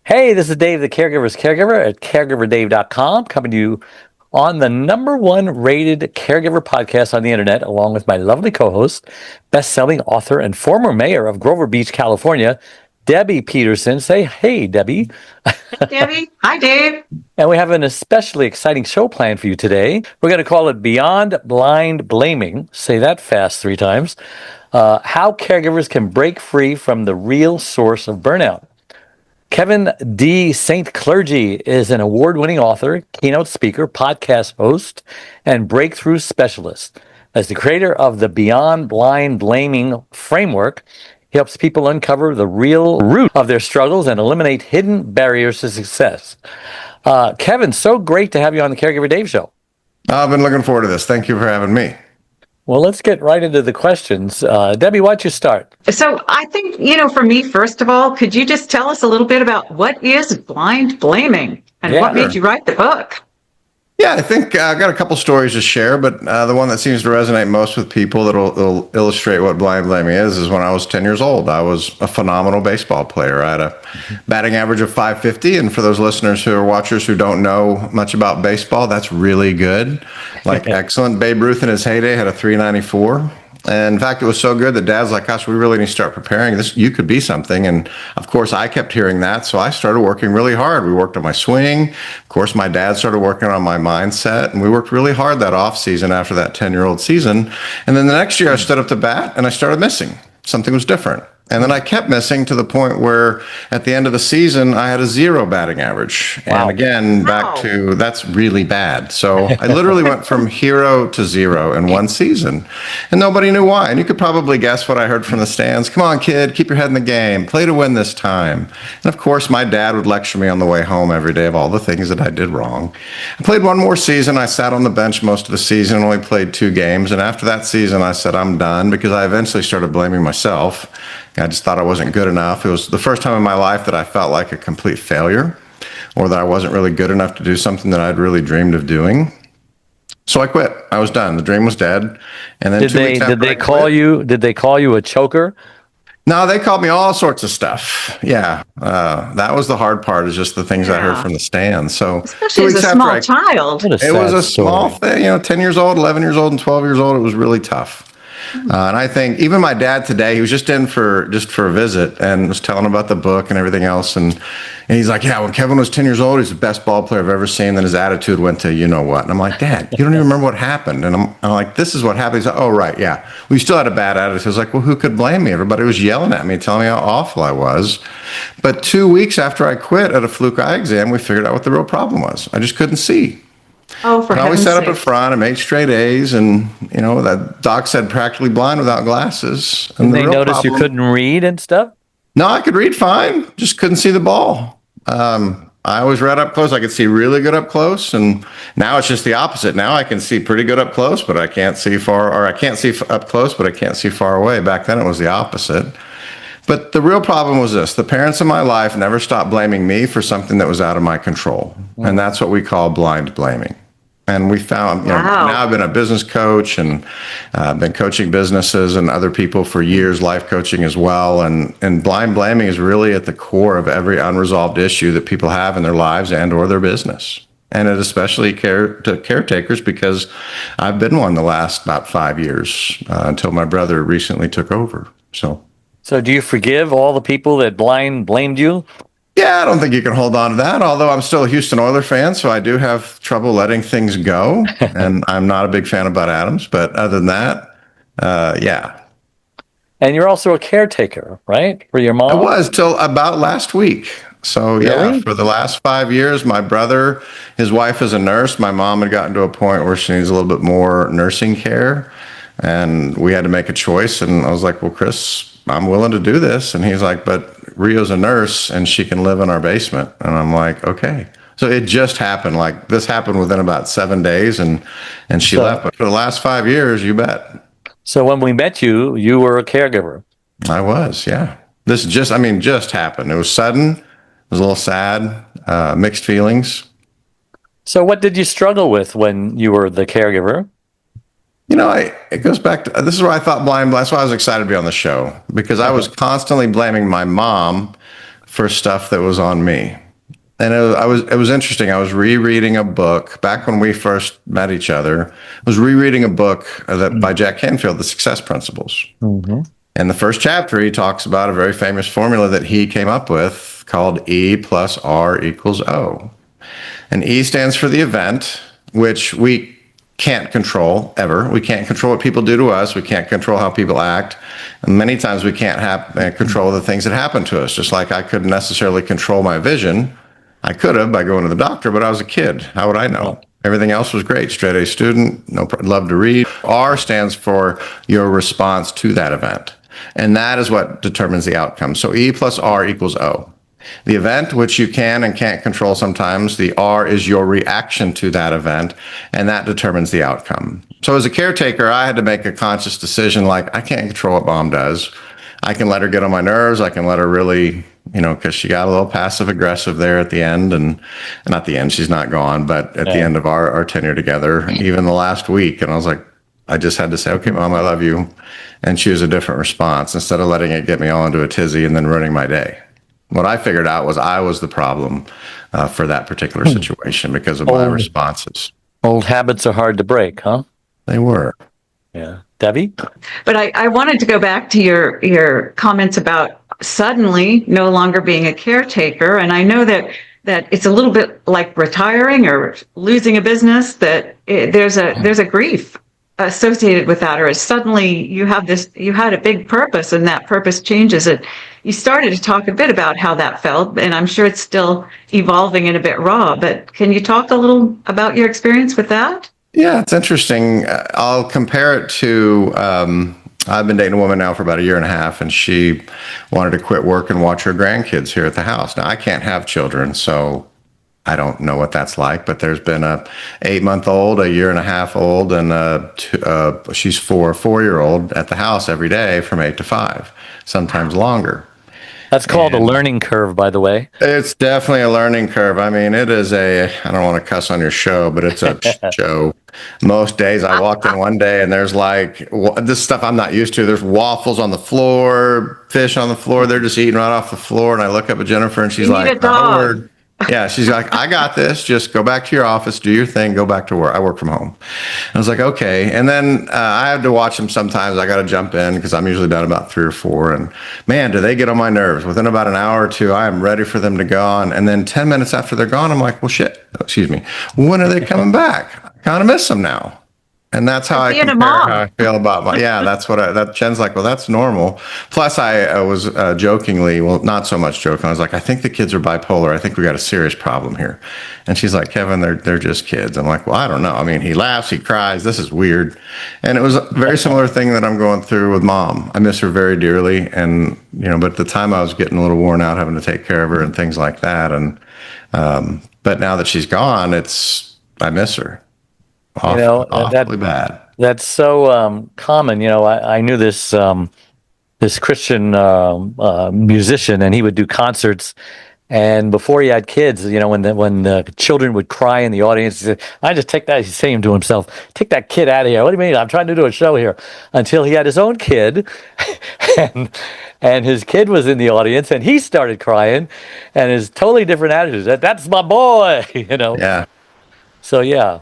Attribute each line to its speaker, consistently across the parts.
Speaker 1: Hey, this is Dave, the Caregiver's Caregiver at caregiverdave.com, coming to you on the number one rated caregiver podcast on the internet, along with my lovely co-host, best-selling author and former mayor of Grover Beach, California, Debbie Peterson. Say, hey, Debbie.
Speaker 2: Hey, Debbie. Hi, Dave.
Speaker 1: And we have an especially exciting show planned for you today. We're going to call it Beyond Blind Blaming. Say that fast 3 times. How caregivers can break free from the real source of burnout. Kevin D. St.Clergy is an award-winning author, keynote speaker, podcast host, and breakthrough specialist. As the creator of the Beyond Blind Blaming framework, he helps people uncover the real root of their struggles and eliminate hidden barriers to success. Kevin, so great to have you on the Caregiver Dave Show.
Speaker 3: I've been looking forward to this. Thank you for having me.
Speaker 1: Well, let's get right into the questions. Debbie, why don't you start?
Speaker 2: So I think, for me, first of all, could you just tell us a little bit about what is blind blaming and what made you write the book?
Speaker 3: Yeah, I think I got a couple stories to share, but the one that seems to resonate most with people that'll illustrate what blind blaming is when I was 10 years old. I was a phenomenal baseball player. I had a batting average of 550, and for those listeners who are watchers who don't know much about baseball, that's really good. Like excellent. Babe Ruth in his heyday had a 394. And in fact, it was so good that Dad's like, gosh, we really need to start preparing this. You could be something. And of course, I kept hearing that. So I started working really hard. We worked on my swing. Of course, my dad started working on my mindset. And we worked really hard that off season after that 10-year-old season. And then the next year I stood up to bat and I started missing. Something was different. And then I kept missing to the point where at the end of the season, I had a 0 batting average.
Speaker 1: Wow.
Speaker 3: And again, back to that's really bad. So I literally went from hero to 0 in one season. And nobody knew why. And you could probably guess what I heard from the stands. Come on, kid, keep your head in the game. Play to win this time. And of course, my dad would lecture me on the way home every day of all the things that I did wrong. I played one more season. I sat on the bench most of the season and only played 2 games. And after that season, I said, I'm done, because I eventually started blaming myself. I just thought I wasn't good enough. It was the first time in my life that I felt like a complete failure, or that I wasn't really good enough to do something that I'd really dreamed of doing. So I quit. I was done. The dream was dead. And then
Speaker 1: Did they call you a choker?
Speaker 3: No, they called me all sorts of stuff. Yeah, that was the hard part, is just the things I heard from the stands. So
Speaker 2: especially as a small child.
Speaker 3: It was a small thing, 10 years old, 11 years old, and 12 years old. It was really tough. And I think even my dad today, he was just in for a visit and was telling about the book and everything else. And he's like, yeah, when Kevin was 10 years old, he's the best ball player I've ever seen. Then his attitude went to, you know what? And I'm like, Dad, you don't even remember what happened. And I'm like, this is what happened. He's like, oh, right. Yeah. We still had a bad attitude. I was like, well, who could blame me? Everybody was yelling at me, telling me how awful I was. But 2 weeks after I quit at a fluke eye exam, we figured out what the real problem was. I just couldn't see.
Speaker 2: Oh, for
Speaker 3: I always
Speaker 2: heaven's
Speaker 3: sat
Speaker 2: sake.
Speaker 3: up at front and made straight A's, and that doc said practically blind without glasses.
Speaker 1: And they noticed you couldn't read and stuff?
Speaker 3: No, I could read fine, just couldn't see the ball. I always read up close. I could see really good up close, and now it's just the opposite. Now I can see pretty good up close, but I can't see far, or I can't see up close, but I can't see far away. Back then it was the opposite. But the real problem was this: the parents in my life never stopped blaming me for something that was out of my control. And that's what we call blind blaming. And we found, now I've been a business coach and been coaching businesses and other people for years, life coaching as well. And blind blaming is really at the core of every unresolved issue that people have in their lives and or their business. And it especially to caretakers, because I've been one the last about 5 years until my brother recently took over. So
Speaker 1: do you forgive all the people that blind blamed you?
Speaker 3: Yeah, I don't think you can hold on to that, although I'm still a Houston Oilers fan, so I do have trouble letting things go, and I'm not a big fan of Bud Adams, but other than that, yeah.
Speaker 1: And you're also a caretaker, right, for your mom?
Speaker 3: I was till about last week. So, yeah, for the last 5 years, my brother, his wife is a nurse. My mom had gotten to a point where she needs a little bit more nursing care, and we had to make a choice, and I was like, well, Chris, I'm willing to do this. And he's like, but Rio's a nurse and she can live in our basement. And I'm like, okay. So it just happened. Like, this happened within about 7 days, and she left. But for the last 5 years, you bet.
Speaker 1: So when we met you, you were a caregiver.
Speaker 3: I was, yeah. This just happened. It was sudden. It was a little sad, mixed feelings.
Speaker 1: So what did you struggle with when you were the caregiver?
Speaker 3: It goes back to, this is where I thought that's why I was excited to be on the show, because I was constantly blaming my mom for stuff that was on me. And it was interesting. I was rereading a book back when we first met each other. I was rereading a book that by Jack Canfield, The Success Principles.
Speaker 1: Mm-hmm.
Speaker 3: In the first chapter, he talks about a very famous formula that he came up with called E plus R equals O. And E stands for the event, which we can't control ever. We can't control what people do to us. We can't control how people act. And many times we can't control the things that happen to us. Just like I couldn't necessarily control my vision. I could have by going to the doctor, but I was a kid. How would I know? Everything else was great. Straight A student, loved to read. R stands for your response to that event. And that is what determines the outcome. So E plus R equals O. The event, which you can and can't control sometimes, the R is your reaction to that event, and that determines the outcome. So as a caretaker, I had to make a conscious decision, like, I can't control what Mom does. I can let her get on my nerves. I can let her really, because she got a little passive aggressive there at the end, and not the end, she's not gone, but at the end of our tenure together, even the last week. And I was like, I just had to say, okay, Mom, I love you, and choose a different response instead of letting it get me all into a tizzy and then ruining my day. What I figured out was I was the problem for that particular situation because of my responses.
Speaker 1: Old habits are hard to break, huh?
Speaker 3: They were.
Speaker 1: Yeah. Debbie?
Speaker 2: But I wanted to go back to your comments about suddenly no longer being a caretaker. And I know that it's a little bit like retiring or losing a business, that there's a grief associated with that, or suddenly you had a big purpose and that purpose changes it. You started to talk a bit about how that felt, and I'm sure it's still evolving and a bit raw, but can you talk a little about your experience with that?
Speaker 3: Yeah, it's interesting. I'll compare it to, I've been dating a woman now for about 1.5 years, and she wanted to quit work and watch her grandkids here at the house. Now, I can't have children, so I don't know what that's like, but there's been a 8-month-old, a 1.5 years old, and she's 4-year-old at the house every day from 8 to 5, sometimes longer.
Speaker 1: That's called a learning curve, by the way.
Speaker 3: It's definitely a learning curve. I mean, it is I don't want to cuss on your show, but it's a show. Most days I walked in one day and there's like this stuff I'm not used to. There's waffles on the floor, fish on the floor. They're just eating right off the floor. And I look up at Jennifer and she's like, not a word. Yeah, she's like, I got this. Just go back to your office, do your thing, go back to work. I work from home. And I was like, okay. And then I have to watch them sometimes. I got to jump in because I'm usually done about 3 or 4. And man, do they get on my nerves. Within about an hour or two, I am ready for them to go on. And then 10 minutes after they're gone, I'm like, well, shit, excuse me. When are they coming back? I kind of miss them now. And that's how I compare how I feel about that's what Jen's like, well, that's normal. Plus I was jokingly, well, not so much joking. I was like, I think the kids are bipolar. I think we got a serious problem here. And she's like, Kevin, they're just kids. I'm like, well, I don't know. I mean, he laughs, he cries. This is weird. And it was a very similar thing that I'm going through with Mom. I miss her very dearly. And, but at the time I was getting a little worn out having to take care of her and things like that. And, but now that she's gone, I miss her. Awfully bad.
Speaker 1: That's so common. I knew this Christian musician, and he would do concerts. And before he had kids, when the children would cry in the audience, he said, I just take that. He's saying to himself, "Take that kid out of here." What do you mean? I'm trying to do a show here. Until he had his own kid, and his kid was in the audience, and he started crying, and his totally different attitude. That's my boy.
Speaker 3: Yeah.
Speaker 1: So yeah.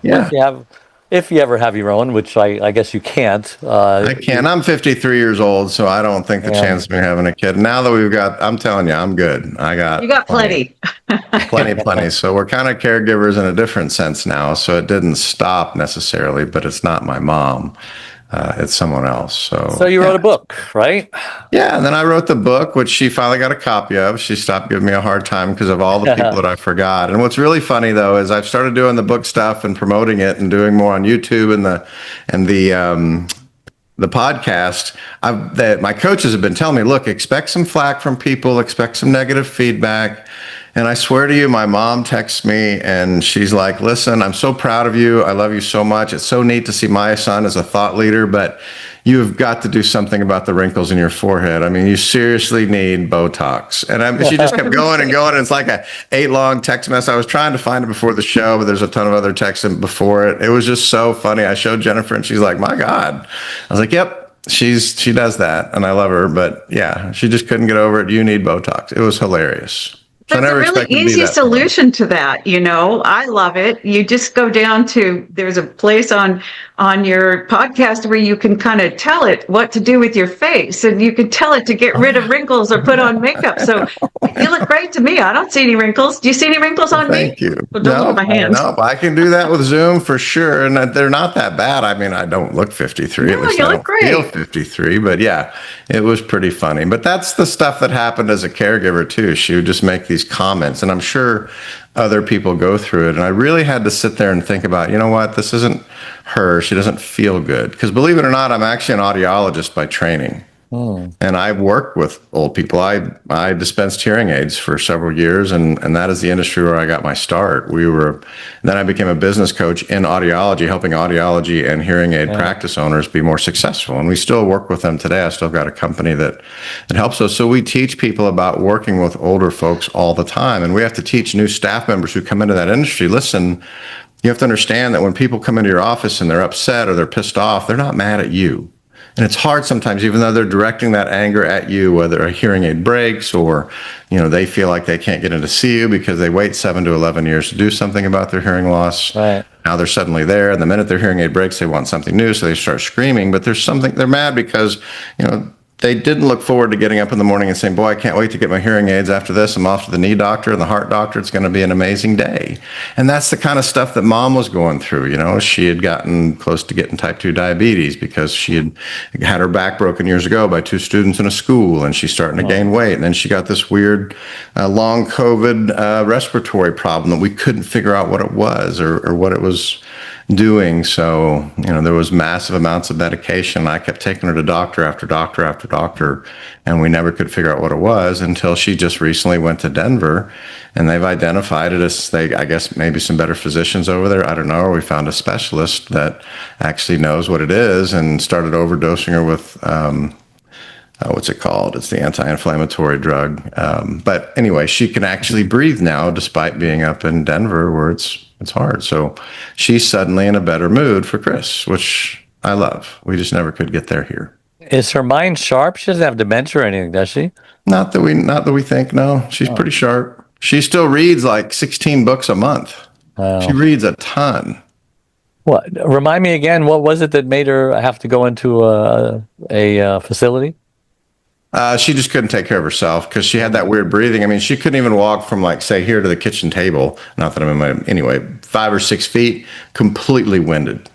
Speaker 1: If you ever have your own, which I guess you can't.
Speaker 3: I can't. I'm 53 years old, so I don't think the chance of me having a kid. Now that I'm telling you, I'm good. You got
Speaker 2: plenty.
Speaker 3: plenty. So we're kind of caregivers in a different sense now. So it didn't stop necessarily, but it's not my mom. It's someone else. So
Speaker 1: you wrote a book, right?
Speaker 3: Yeah, and then I wrote the book, which she finally got a copy of. She stopped giving me a hard time because of all the people that I forgot. And what's really funny though is I've started doing the book stuff and promoting it and doing more on YouTube and the podcast. That my coaches have been telling me, look, expect some flack from people, expect some negative feedback. And I swear to you, my mom texts me and she's like, listen, I'm so proud of you. I love you so much. It's so neat to see my son as a thought leader, but you've got to do something about the wrinkles in your forehead. I mean, you seriously need Botox. And she just kept going and going. And it's like a 8-long text mess. I was trying to find it before the show, but there's a ton of other texts before it. It was just so funny. I showed Jennifer and she's like, my God. I was like, yep. she does that, and I love her, but yeah, she just couldn't get over it. You need Botox. It was hilarious. So I
Speaker 2: There's a
Speaker 3: never
Speaker 2: really
Speaker 3: expected to be
Speaker 2: easy
Speaker 3: that funny.
Speaker 2: solution to that, you know. I love it. You just go down to there's a place on your podcast where you can kind of tell it what to do with your face, and you can tell it to get
Speaker 3: Oh
Speaker 2: rid of
Speaker 3: yeah,
Speaker 2: wrinkles or put on makeup. So you look great to me. I don't see any wrinkles. Do you see any wrinkles
Speaker 3: well,
Speaker 2: on me?
Speaker 3: thank you.
Speaker 2: Well, don't look at
Speaker 3: No,
Speaker 2: my hands.
Speaker 3: no, I can do that with Zoom for sure, and they're not that bad. I mean, I don't look 53. At
Speaker 2: No,
Speaker 3: least
Speaker 2: you
Speaker 3: I
Speaker 2: look
Speaker 3: don't feel
Speaker 2: great.
Speaker 3: 53. But yeah, it was pretty funny. But that's the stuff that happened as a caregiver too. She would just make these comments, and I'm sure other people go through it. And I really had to sit there and think about, you know what, this isn't her. She doesn't feel good. Because believe it or not, I'm actually an audiologist by training.
Speaker 1: Hmm.
Speaker 3: And I've worked with old people. I dispensed hearing aids for several years, and that is the industry where I got my start. Then I became a business coach in audiology, helping audiology and hearing aid
Speaker 1: Yeah.
Speaker 3: practice owners be more successful. And we still work with them today. I still got a company that helps us. So we teach people about working with older folks all the time. And we have to teach new staff members who come into that industry, listen, you have to understand that when people come into your office and they're upset or they're pissed off, they're not mad at you. And it's hard sometimes, even though they're directing that anger at you, whether a hearing aid breaks or, they feel like they can't get in to see you because they wait 7 to 11 years to do something about their hearing loss.
Speaker 1: Right.
Speaker 3: Now they're suddenly there, and the minute their hearing aid breaks, they want something new, so they start screaming. But they're mad because, they didn't look forward to getting up in the morning and saying, boy, I can't wait to get my hearing aids after this. I'm off to the knee doctor and the heart doctor. It's going to be an amazing day. And that's the kind of stuff that mom was going through. She had gotten close to getting type 2 diabetes because she had her back broken years ago by 2 students in a school, and she's starting to gain weight. And then she got this weird long COVID respiratory problem that we couldn't figure out what it was or what it was doing. So, there was massive amounts of medication. I kept taking her to doctor after doctor after doctor, and we never could figure out what it was until she just recently went to Denver, and they've identified it as I guess maybe some better physicians over there. I don't know. Or we found a specialist that actually knows what it is and started overdosing her with, what's it called? It's the anti-inflammatory drug. But anyway, she can actually breathe now, despite being up in Denver where it's hard. So she's suddenly in a better mood for Chris, which I love. We just never could get there here.
Speaker 1: Is her mind sharp? She doesn't have dementia or anything, does she?
Speaker 3: Not that we think. No, she's pretty sharp. She still reads like 16 books a month.
Speaker 1: Wow.
Speaker 3: She reads a ton.
Speaker 1: What? Remind me again. What was it that made her have to go into a facility?
Speaker 3: She just couldn't take care of herself because she had that weird breathing. I mean, she couldn't even walk from say here to the kitchen table. Not that anyway, 5 or 6 feet, completely winded.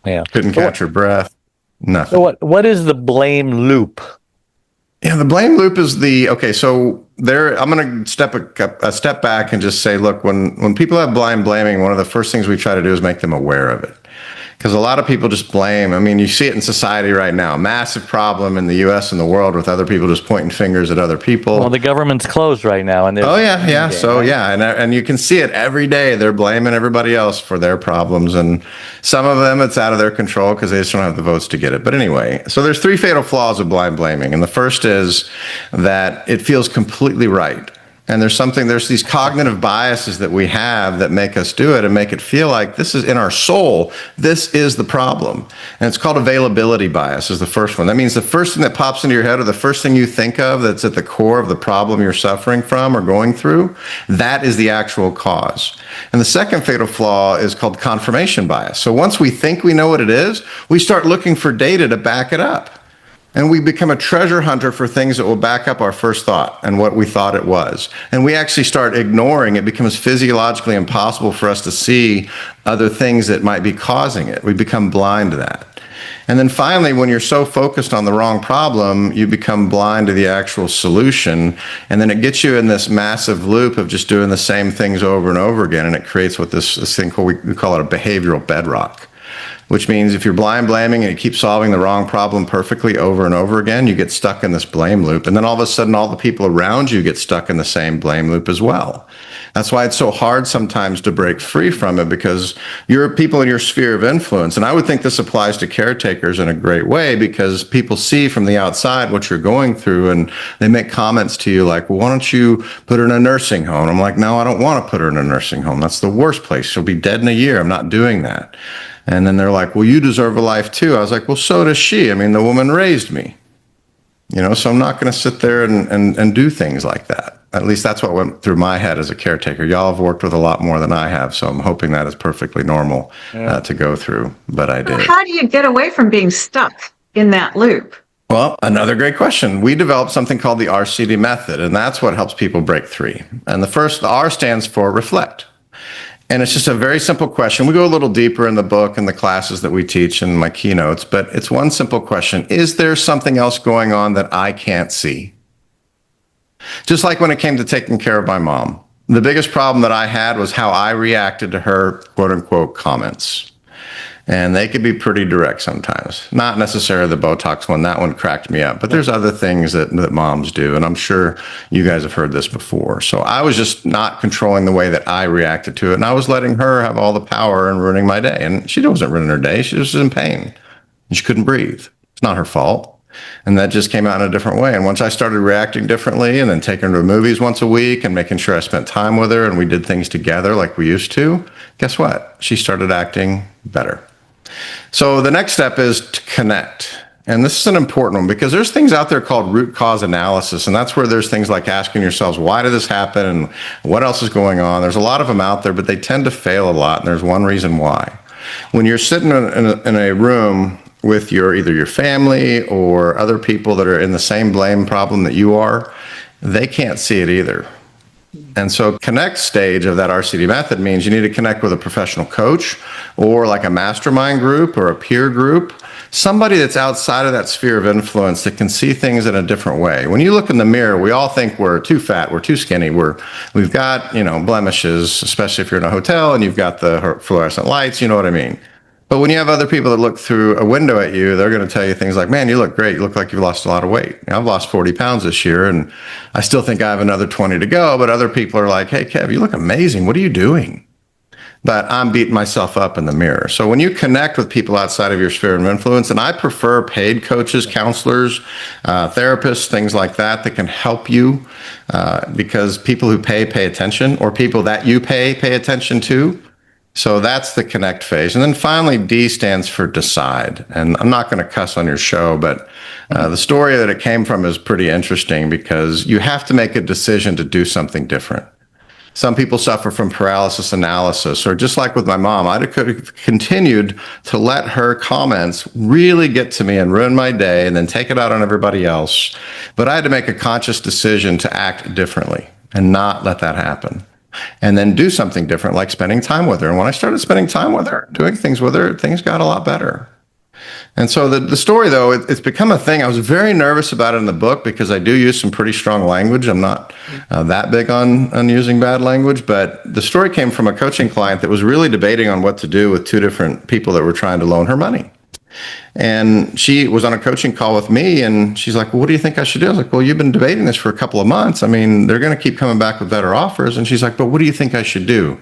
Speaker 1: Yeah.
Speaker 3: Couldn't catch her breath. Nothing.
Speaker 1: So what is the blame loop?
Speaker 3: Yeah, the blame loop is okay. So I'm going to step a step back and just say, look, when people have blind blaming, one of the first things we try to do is make them aware of it. Because a lot of people just blame. I mean, you see it in society right now. Massive problem in the U.S. and the world with other people just pointing fingers at other people.
Speaker 1: Well, the government's closed right now, and
Speaker 3: oh yeah. So yeah, and you can see it every day. They're blaming everybody else for their problems, and some of them it's out of their control because they just don't have the votes to get it. But anyway, so there's 3 fatal flaws of blind blaming, and the first is that it feels completely right. And there's these cognitive biases that we have that make us do it and make it feel like this is in our soul. This is the problem. And it's called availability bias is the first one. That means the first thing that pops into your head or the first thing you think of that's at the core of the problem you're suffering from or going through, that is the actual cause. And the second fatal flaw is called confirmation bias. So once we think we know what it is, we start looking for data to back it up. And we become a treasure hunter for things that will back up our first thought and what we thought it was. And we actually start ignoring it. Becomes physiologically impossible for us to see other things that might be causing it. We become blind to that. And then finally, when you're so focused on the wrong problem, you become blind to the actual solution. And then it gets you in this massive loop of just doing the same things over and over again. And it creates what this thing called, we call it a behavioral bedrock. Which means if you're blind blaming and you keep solving the wrong problem perfectly over and over again, you get stuck in this blame loop. And then all of a sudden, all the people around you get stuck in the same blame loop as well. That's why it's so hard sometimes to break free from it, because you're people in your sphere of influence. And I would think this applies to caretakers in a great way, because people see from the outside what you're going through and they make comments to you like, well, why don't you put her in a nursing home? I'm like, no, I don't want to put her in a nursing home. That's the worst place. She'll be dead in a year. I'm not doing that. And then they're like, well, you deserve a life too. I was like, well, so does she. I mean, the woman raised me, so I'm not going to sit there and do things like that. At least that's what went through my head as a caretaker. Y'all have worked with a lot more than I have, so I'm hoping that is perfectly normal to go through, but I did.
Speaker 2: How do you get away from being stuck in that loop?
Speaker 3: Well, another great question. We developed something called the RCD method, and that's what helps people break free. And the R stands for reflect. And it's just a very simple question. We go a little deeper in the book and the classes that we teach and my keynotes, but it's one simple question. Is there something else going on that I can't see? Just like when it came to taking care of my mom, the biggest problem that I had was how I reacted to her quote unquote comments. And they could be pretty direct sometimes. Not necessarily the Botox one. That one cracked me up. But there's other things that moms do. And I'm sure you guys have heard this before. So I was just not controlling the way that I reacted to it. And I was letting her have all the power and ruining my day. And she wasn't ruining her day. She was in pain. And she couldn't breathe. It's not her fault. And that just came out in a different way. And once I started reacting differently and then taking her to movies once a week and making sure I spent time with her and we did things together like we used to, guess what? She started acting better. So the next step is to connect. And this is an important one because there's things out there called root cause analysis. And that's where there's things like asking yourselves, why did this happen? And what else is going on? There's a lot of them out there, but they tend to fail a lot. And there's one reason why. When you're sitting in a room with either your family or other people that are in the same blame problem that you are, they can't see it either. And so connect stage of that RCD method means you need to connect with a professional coach or like a mastermind group or a peer group, somebody that's outside of that sphere of influence that can see things in a different way. When you look in the mirror, we all think we're too fat, we're too skinny, we've got, blemishes, especially if you're in a hotel and you've got the fluorescent lights, you know what I mean? But when you have other people that look through a window at you, they're going to tell you things like, man, you look great. You look like you've lost a lot of weight. I've lost 40 pounds this year, and I still think I have another 20 to go. But other people are like, hey, Kev, you look amazing. What are you doing? But I'm beating myself up in the mirror. So when you connect with people outside of your sphere of influence, and I prefer paid coaches, counselors, therapists, things like that can help you because people who pay attention, or people that you pay attention to. So that's the connect phase. And then finally, D stands for decide. And I'm not going to cuss on your show, but the story that it came from is pretty interesting because you have to make a decision to do something different. Some people suffer from paralysis analysis, or just like with my mom, I could have continued to let her comments really get to me and ruin my day and then take it out on everybody else. But I had to make a conscious decision to act differently and not let that happen. And then do something different, like spending time with her. And when I started spending time with her, doing things with her, things got a lot better. And so the story, though, it's become a thing. I was very nervous about it in the book because I do use some pretty strong language. I'm not that big on using bad language, but the story came from a coaching client that was really debating on what to do with two different people that were trying to loan her money. And she was on a coaching call with me, and she's like, well, what do you think I should do? I was like, well, you've been debating this for a couple of months. I mean, they're going to keep coming back with better offers. And she's like, but what do you think I should do?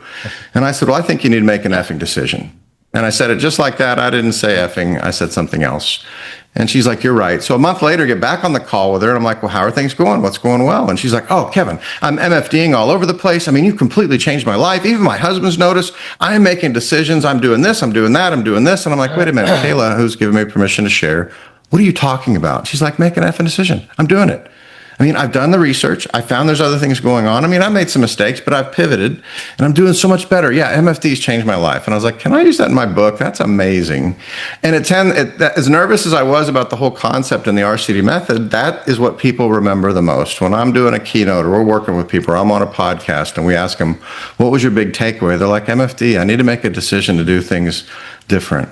Speaker 3: And I said, well, I think you need to make an effing decision. And I said it just like that. I didn't say effing. I said something else. And she's like, you're right. So a month later, get back on the call with her. And I'm like, well, how are things going? What's going well? And she's like, oh, Kevin, I'm MFDing all over the place. I mean, you completely changed my life. Even my husband's noticed. I'm making decisions. I'm doing this. I'm doing that. I'm doing this. And I'm like, wait a minute, Kayla, who's given me permission to share. What are you talking about? She's like, make an effing decision. I'm doing it. I mean, I've done the research. I found there's other things going on. I mean, I made some mistakes, but I've pivoted and I'm doing so much better. Yeah, MFD's changed my life. And I was like, can I use that in my book? That's amazing. And as nervous as I was about the whole concept and the RCD method, that is what people remember the most. When I'm doing a keynote or we're working with people, or I'm on a podcast and we ask them, what was your big takeaway? They're like, MFD, I need to make a decision to do things different.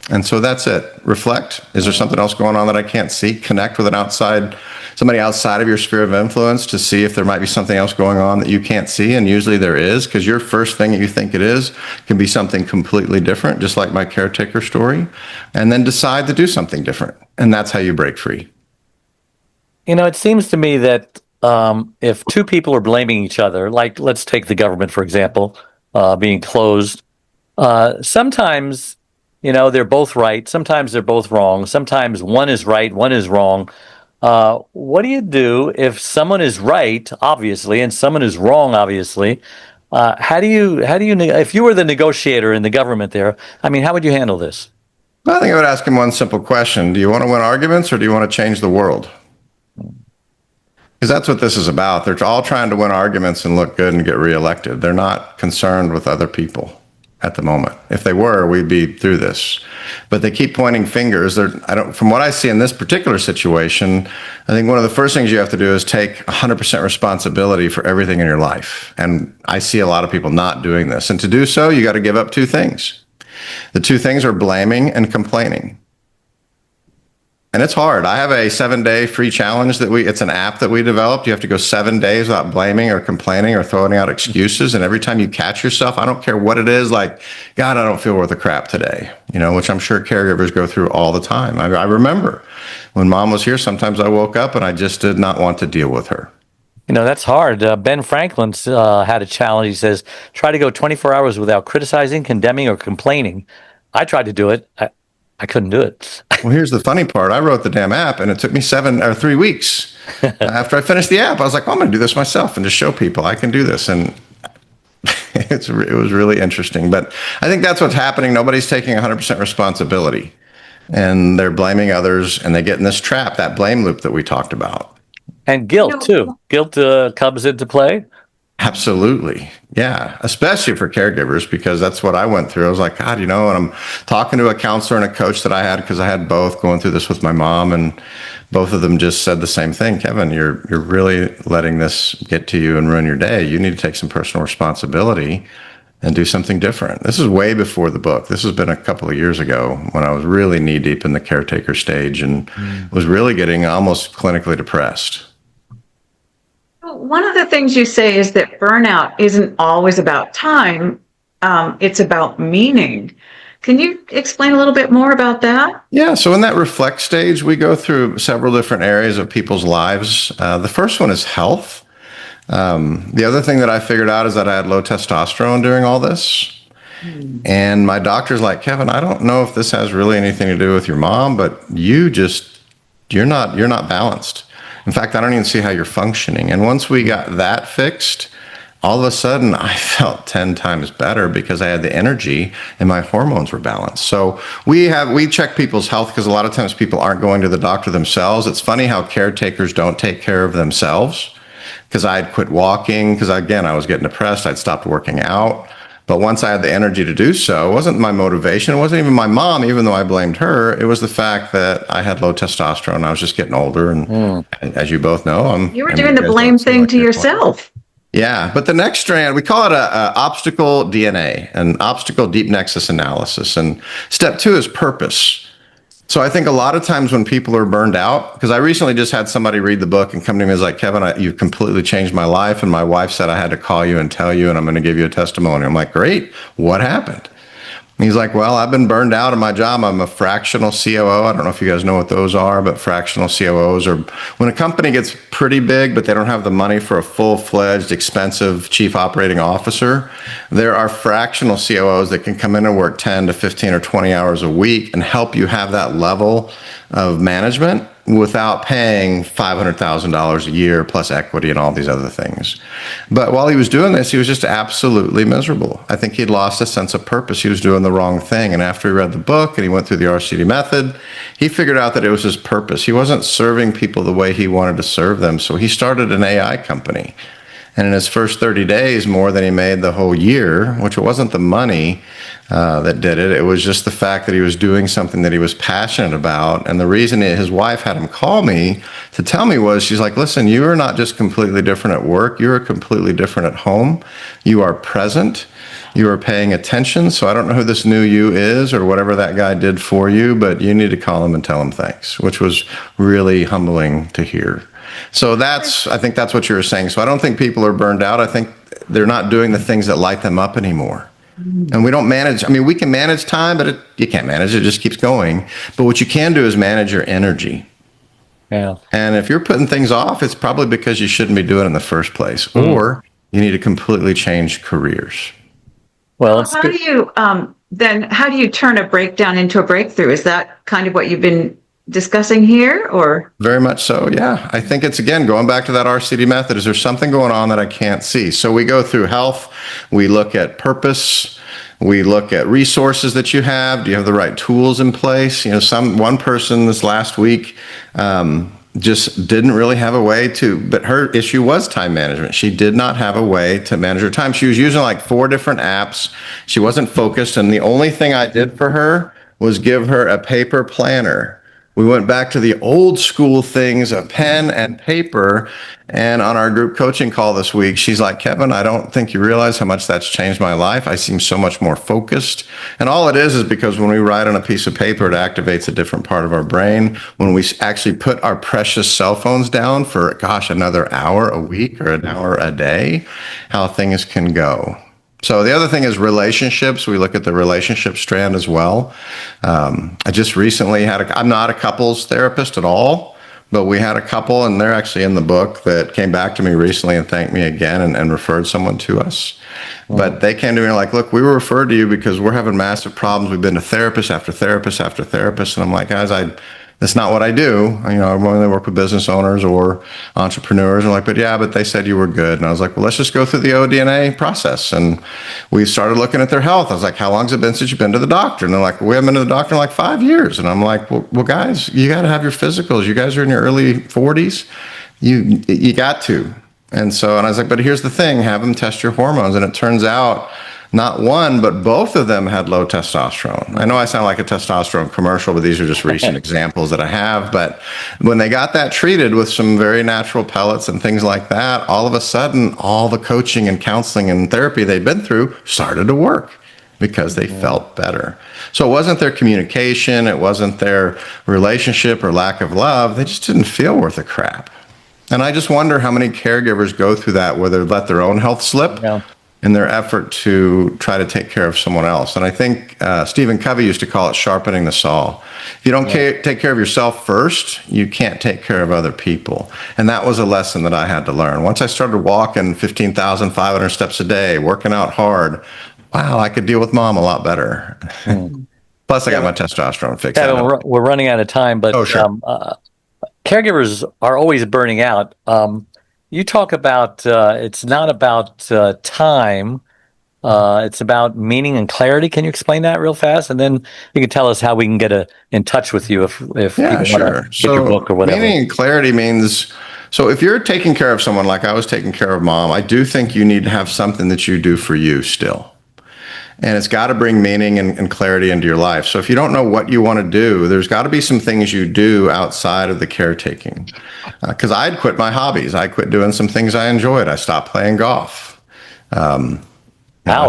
Speaker 3: And so that's it. Reflect. Is there something else going on that I can't see? Connect with somebody outside of your sphere of influence to see if there might be something else going on that you can't see. And usually there is, because your first thing that you think it is can be something completely different, just like my caretaker story. And then decide to do something different. And that's how you break free.
Speaker 1: It seems to me that if two people are blaming each other, like let's take the government, for example, being closed, sometimes they're both right. Sometimes they're both wrong. Sometimes one is right, one is wrong. What do you do if someone is right, obviously, and someone is wrong, obviously? If you were the negotiator in the government there, I mean, how would you handle this?
Speaker 3: I think I would ask him one simple question. Do you want to win arguments or do you want to change the world? Because that's what this is about. They're all trying to win arguments and look good and get reelected. They're not concerned with other people at the moment. If they were, we'd be through this. But they keep pointing fingers. From what I see in this particular situation, I think one of the first things you have to do is take 100% responsibility for everything in your life. And I see a lot of people not doing this. And to do so, you got to give up two things. The two things are blaming and complaining. And it's hard. I have a 7-day free challenge it's an app that we developed. You have to go 7 days without blaming or complaining or throwing out excuses. And every time you catch yourself, I don't care what it is, like, God, I don't feel worth a crap today, which I'm sure caregivers go through all the time. I remember when Mom was here, sometimes I woke up and I just did not want to deal with her.
Speaker 1: That's hard. Ben Franklin's had a challenge. He says, try to go 24 hours without criticizing, condemning, or complaining. I tried to do it. I couldn't do it.
Speaker 3: Well, here's the funny part. I wrote the damn app and it took me 3 weeks after I finished the app. I was like, I'm going to do this myself and just show people I can do this. And it was really interesting. But I think that's what's happening. Nobody's taking 100% responsibility and they're blaming others and they get in this trap, that blame loop that we talked about.
Speaker 1: And guilt, too. Guilt comes into play.
Speaker 3: Absolutely. Yeah. Especially for caregivers, because that's what I went through. I was like, God, and I'm talking to a counselor and a coach that I had, because I had both going through this with my mom, and both of them just said the same thing. Kevin, you're really letting this get to you and ruin your day. You need to take some personal responsibility and do something different. This is way before the book. This has been a couple of years ago when I was really knee deep in the caretaker stage and was really getting almost clinically depressed.
Speaker 2: One of the things you say is that burnout isn't always about time, it's about meaning. Can you explain a little bit more about that?
Speaker 3: Yeah, so in that reflect stage, we go through several different areas of people's lives. The first one is health. The other thing that I figured out is that I had low testosterone during all this. And my doctor's like, Kevin, I don't know if this has really anything to do with your mom, but you're not balanced. In fact, I don't even see how you're functioning. And once we got that fixed, all of a sudden I felt 10 times better because I had the energy and my hormones were balanced. So we check people's health because a lot of times people aren't going to the doctor themselves. It's funny how caretakers don't take care of themselves, because I'd quit walking because, again, I was getting depressed. I'd stopped working out. But once I had the energy to do so, it wasn't my motivation. It wasn't even my mom, even though I blamed her. It was the fact that I had low testosterone. I was just getting older. And as you both know,
Speaker 2: you were doing the blame thing to yourself.
Speaker 3: Yeah. But the next strand, we call it a obstacle DNA, an obstacle deep nexus analysis. And step 2 is purpose. So I think a lot of times when people are burned out, because I recently just had somebody read the book and come to me and was like, Kevin, you've completely changed my life. And my wife said I had to call you and tell you, and I'm going to give you a testimony. I'm like, great. What happened? And he's like, well, I've been burned out in my job. I'm a fractional COO. I don't know if you guys know what those are, but fractional COOs are when a company gets pretty big, but they don't have the money for a full-fledged, expensive chief operating officer. There are fractional COOs that can come in and work 10 to 15 or 20 hours a week and help you have that level of management without paying $500,000 a year plus equity and all these other things. But while he was doing this, he was just absolutely miserable. I think he'd lost a sense of purpose. He was doing the wrong thing. And after he read the book and he went through the RCD method, he figured out that it was his purpose. He wasn't serving people the way he wanted to serve them. So he started an AI company. And in his first 30 days, more than he made the whole year, which it wasn't the money that did it. It was just the fact that he was doing something that he was passionate about. And the reason his wife had him call me to tell me was, she's like, listen, you are not just completely different at work. You are completely different at home. You are present. You are paying attention. So I don't know who this new you is or whatever that guy did for you, but you need to call him and tell him thanks, which was really humbling to hear. So I think that's what you were saying. So I don't think people are burned out. I think they're not doing the things that light them up anymore. And we don't manage. I mean, we can manage time, but you can't manage it. It just keeps going. But what you can do is manage your energy.
Speaker 1: Yeah.
Speaker 3: And if you're putting things off, it's probably because you shouldn't be doing it in the first place, or you need to completely change careers.
Speaker 2: Well, how do you turn a breakdown into a breakthrough? Is that kind of what you've been discussing here, or?
Speaker 3: Very much so. Yeah. I think it's, again, going back to that RCD method. Is there something going on that I can't see? So we go through health, we look at purpose, we look at resources that you have. Do you have the right tools in place? One person this last week, just didn't really have a way but her issue was time management. She did not have a way to manage her time. She was using like 4 different apps. She wasn't focused. And the only thing I did for her was give her a paper planner. We went back to the old school things of pen and paper. And on our group coaching call this week, she's like, Kevin, I don't think you realize how much that's changed my life. I seem so much more focused. And all it is because when we write on a piece of paper, it activates a different part of our brain. When we actually put our precious cell phones down for, another hour a week or an hour a day, how things can go. So the other thing is relationships. We look at the relationship strand as well. I just recently I'm not a couples therapist at all, but we had a couple, and they're actually in the book, that came back to me recently and thanked me again and referred someone to us. But they came to me like, look, we were referred to you because we're having massive problems. We've been to therapist after therapist after therapist. And I'm like, guys, that's not what I do. I only work with business owners or entrepreneurs. I'm like, but they said you were good. And I was like, well, let's just go through the ODNA process. And we started looking at their health. I was like, how long has it been since you've been to the doctor? And they're like, we haven't been to the doctor in like 5 years. And I'm like, well, guys, you got to have your physicals. You guys are in your early 40s. You got to. And I was like, but here's the thing, have them test your hormones. And it turns out not one, but both of them had low testosterone. I know I sound like a testosterone commercial, but these are just recent examples that I have. But when they got that treated with some very natural pellets and things like that, all of a sudden, all the coaching and counseling and therapy they'd been through started to work because they felt better. So it wasn't their communication, it wasn't their relationship or lack of love. They just didn't feel worth a crap. And I just wonder how many caregivers go through that, where they let their own health slip in their effort to try to take care of someone else. And I think Stephen Covey used to call it sharpening the saw. If you don't take care of yourself first, you can't take care of other people. And that was a lesson that I had to learn. Once I started walking 15,500 steps a day, working out hard, wow, I could deal with mom a lot better. Plus, I got my testosterone fixed.
Speaker 1: We're running out of time, but caregivers are always burning out. You talk about it's not about time, it's about meaning and clarity. Can you explain that real fast? And then you can tell us how we can get in touch with you if you want to get your book or whatever.
Speaker 3: Meaning and clarity means, so if you're taking care of someone like I was taking care of mom, I do think you need to have something that you do for you still. And it's got to bring meaning and clarity into your life. So if you don't know what you want to do, there's got to be some things you do outside of the caretaking. Because I'd quit my hobbies. I quit doing some things I enjoyed. I stopped playing golf. I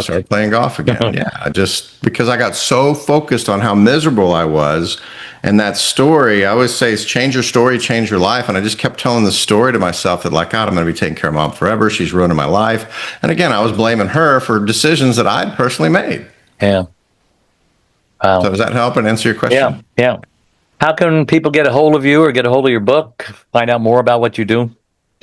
Speaker 3: started playing golf again. Just because I got so focused on how miserable I was. And that story, I always say, is change your story, change your life. And I just kept telling the story to myself that, like, God, I'm going to be taking care of mom forever. She's ruining my life. And again, I was blaming her for decisions that I'd personally made.
Speaker 1: Yeah. Wow.
Speaker 3: So does that help and answer your question?
Speaker 1: Yeah. How can people get a hold of you or get a hold of your book, find out more about what you do?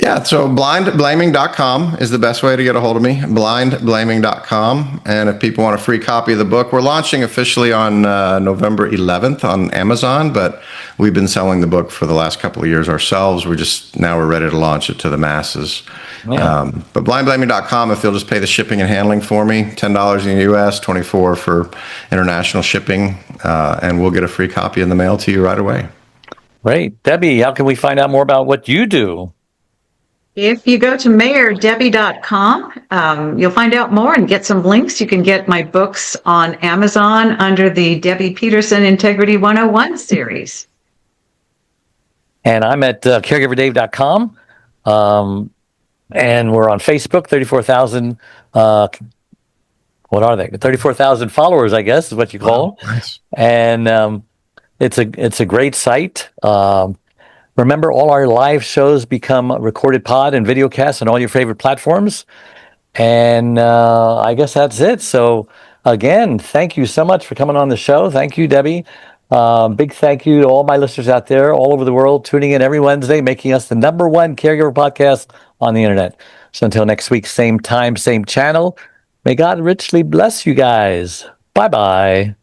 Speaker 3: Yeah, so blindblaming.com is the best way to get a hold of me, blindblaming.com. And if people want a free copy of the book, we're launching officially on November 11th on Amazon, but we've been selling the book for the last couple of years ourselves. Now we're ready to launch it to the masses. Yeah. But blindblaming.com, if you'll just pay the shipping and handling for me, $10 in the US, $24 for international shipping, and we'll get a free copy in the mail to you right away.
Speaker 1: Great. Debbie, how can we find out more about what you do?
Speaker 2: If you go to mayordebbie.com, you'll find out more and get some links. You can get my books on Amazon under the Debbie Peterson Integrity 101 series.
Speaker 1: And I'm at caregiverdave.com. And we're on Facebook, 34,000. What are they? 34,000 followers, I guess, is what you call them.
Speaker 3: Nice.
Speaker 1: And it's a great site. Remember, all our live shows become recorded pod and video casts on all your favorite platforms. And I guess that's it. So, again, thank you so much for coming on the show. Thank you, Debbie. Big thank you to all my listeners out there all over the world tuning in every Wednesday, making us the #1 caregiver podcast on the internet. So until next week, same time, same channel. May God richly bless you guys. Bye-bye.